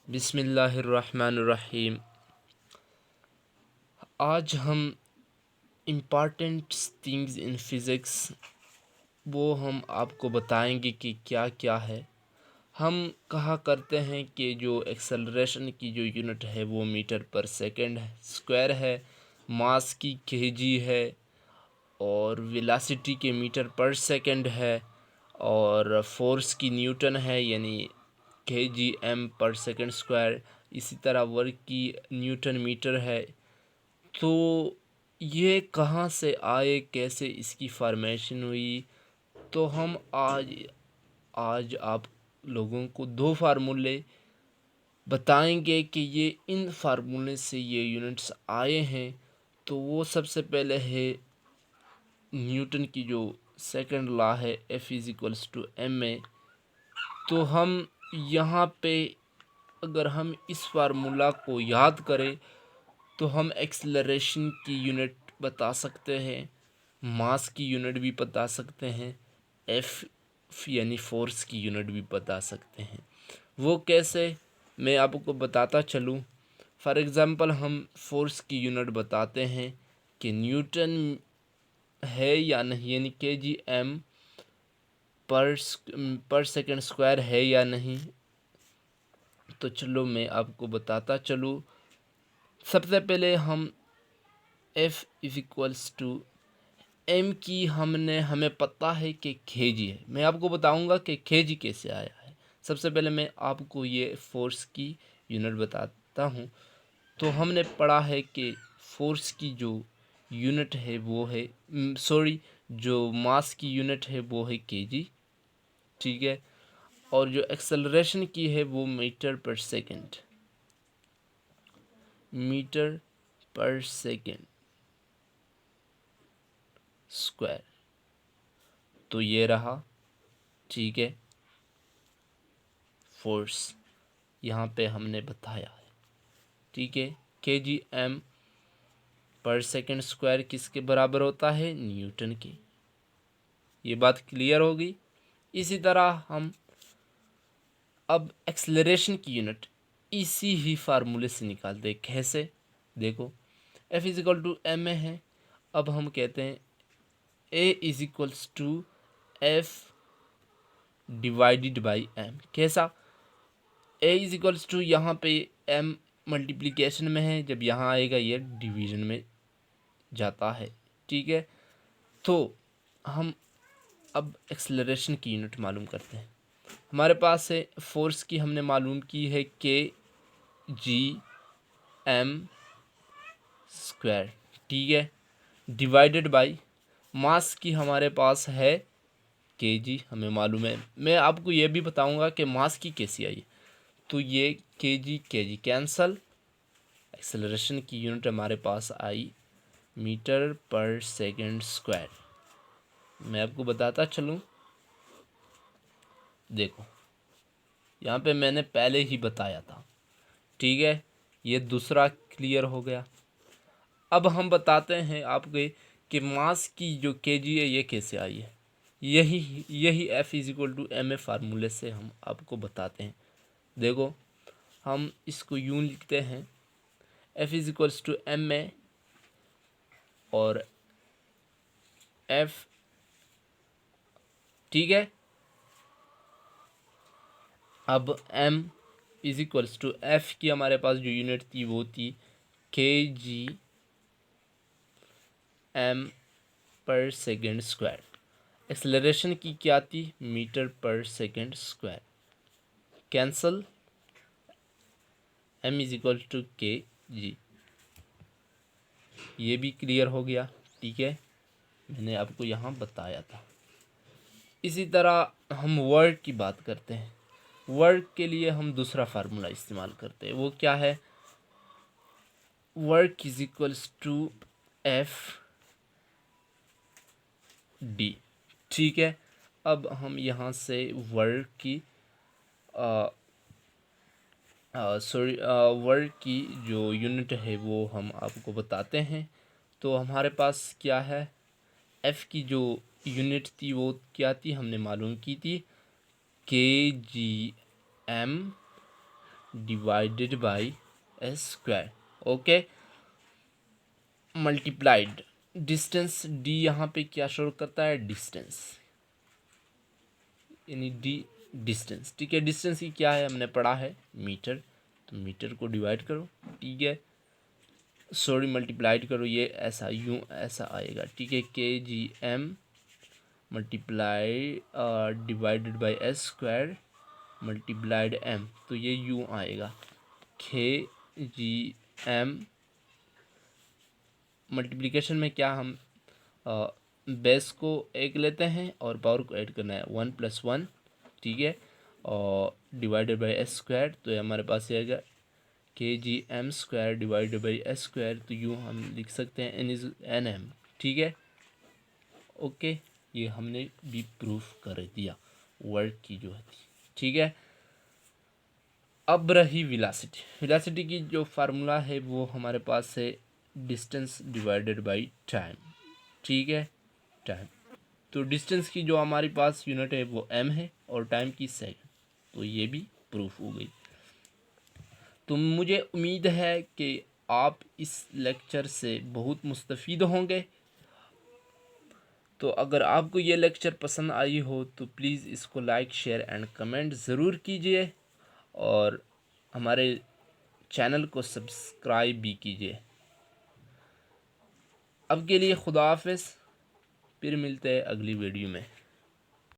बिस्मिल्लाहिर्रहमानिर्रहीम। आज हम इम्पॉर्टेंट थिंग्स इन फिज़िक्स वो हम आपको बताएंगे कि क्या क्या है। हम कहा करते हैं कि जो एक्सेलरेशन की जो यूनिट है वो मीटर पर सेकंड है, स्क्वायर है, मास की केजी है, और वेलोसिटी के मीटर पर सेकंड है, और फोर्स की न्यूटन है यानी kgm पर सेकंड स्क्वायर। इसी तरह वर्क की न्यूटन मीटर है। तो ये कहाँ से आए, कैसे इसकी फॉर्मेशन हुई, तो हम आज आज आप लोगों को दो फार्मूले बताएंगे कि ये इन फार्मूले से ये यूनिट्स आए हैं। तो वो सबसे पहले है न्यूटन की जो सेकंड लॉ है F=ma। तो हम यहाँ पे अगर हम इस फार्मूला को याद करें तो हम एक्सेलरेशन की यूनिट बता सकते हैं, मास की यूनिट भी बता सकते हैं, एफ यानी फोर्स की यूनिट भी बता सकते हैं। वो कैसे, मैं आपको बताता चलूँ। फॉर एग्ज़ाम्पल हम फोर्स की यूनिट बताते हैं कि न्यूटन है या नहीं, यानी kgm पर सेकंड स्क्वायर है या नहीं। तो चलो मैं आपको बताता चलूँ। सबसे पहले हम F=m की हमें पता है कि केजी है। मैं आपको बताऊंगा कि केजी कैसे आया है। सबसे पहले मैं आपको ये फोर्स की यूनिट बताता हूँ। तो हमने पढ़ा है कि फोर्स की जो यूनिट है वो है जो मास की यूनिट है वो है केजी, ठीक है। और जो एक्सेलरेशन की है वो मीटर पर सेकेंड स्क्वायर। तो ये रहा, ठीक है, फोर्स यहाँ पे हमने बताया है, ठीक है। kgm पर सेकेंड स्क्वायर किसके बराबर होता है, न्यूटन की। ये बात क्लियर होगी। इसी तरह हम अब एक्सेलरेशन की यूनिट इसी ही फार्मूले से निकालते हैं। कैसे, देखो, F=ma है। अब हम कहते हैं A=F डिवाइडेड बाई m। कैसा, A=, यहाँ पे m मल्टीप्लिकेशन में है, जब यहाँ आएगा ये डिवीजन में जाता है, ठीक है। तो हम अब एक्सेलरेशन की यूनिट मालूम करते हैं। हमारे पास है फोर्स की, हमने मालूम की है kgm स्क्वायर, ठीक है, डिवाइडेड बाई मास की हमारे पास है kg, हमें मालूम है। मैं आपको ये भी बताऊंगा कि मास की कैसी आई। तो ये kg कैंसल, एक्सेलरेशन की यूनिट हमारे पास आई मीटर पर सेकंड स्क्वायर। मैं आपको बताता चलूँ, देखो यहाँ पे मैंने पहले ही बताया था, ठीक है। ये दूसरा क्लियर हो गया। अब हम बताते हैं आपके कि मास की जो केजी है ये कैसे आई है। यही F=ma फार्मूले से हम आपको बताते हैं। देखो, हम इसको यूं लिखते हैं, F=ma और F, ठीक है। अब m=f की हमारे पास जो यूनिट थी वो थी kgm पर सेकेंड स्क्वायर। एक्सेलरेशन की क्या थी, मीटर पर सेकेंड स्क्वायर। Cancel, m=kg। ये भी क्लियर हो गया, ठीक है, मैंने आपको यहाँ बताया था। इसी तरह हम वर्क की बात करते हैं। वर्क के लिए हम दूसरा फार्मूला इस्तेमाल करते हैं। वो क्या है, work=F d, ठीक है। अब हम यहाँ से वर्क की वर्क की जो यूनिट है वो हम आपको बताते हैं। तो हमारे पास क्या है, एफ़ की जो यूनिट थी वो क्या थी, हमने मालूम की थी kgm divided by S square. Okay, multiplied distance, D यहाँ पे क्या शो करता है, डिस्टेंस, यानी डी डिस्टेंस। ठीक है, डिस्टेंस की क्या है हमने पढ़ा है, मीटर, तो मीटर को डिवाइड करो। ठीक है, सॉरी मल्टीप्लाइड करो, ये ऐसा यूँ ऐसा आएगा। ठीक है, K G M multiply divided by S square multiplied M, तो ये यूँ आएगा, के जी एम। मल्टीप्लिकेशन में क्या हम बेस को एक लेते हैं और पावर को ऐड करना है, 1+1। ठीक है, और डिवाइडेड बाई एस स्क्वायर, तो ये हमारे पास आएगा K G M square divided by S square, तो यूँ हम लिख सकते हैं एन इज एन एम। ठीक है, ओके, ये हमने भी प्रूफ कर दिया वर्ड की जो है थी। ठीक है, अब रही वेलोसिटी। वेलोसिटी की जो फार्मूला है वो हमारे पास है डिस्टेंस डिवाइडेड बाई टाइम। ठीक है, टाइम, तो डिस्टेंस की जो हमारे पास यूनिट है वो एम है और टाइम की सेकंड, तो ये भी प्रूफ हो गई। तो मुझे उम्मीद है कि आप इस लेक्चर से बहुत मुस्तफ़ीद होंगे। तो अगर आपको ये लेक्चर पसंद आई हो तो प्लीज़ इसको लाइक शेयर एंड कमेंट ज़रूर कीजिए और हमारे चैनल को सब्सक्राइब भी कीजिए। अब के लिए खुदा हाफिज़, फिर मिलते हैं अगली वीडियो में।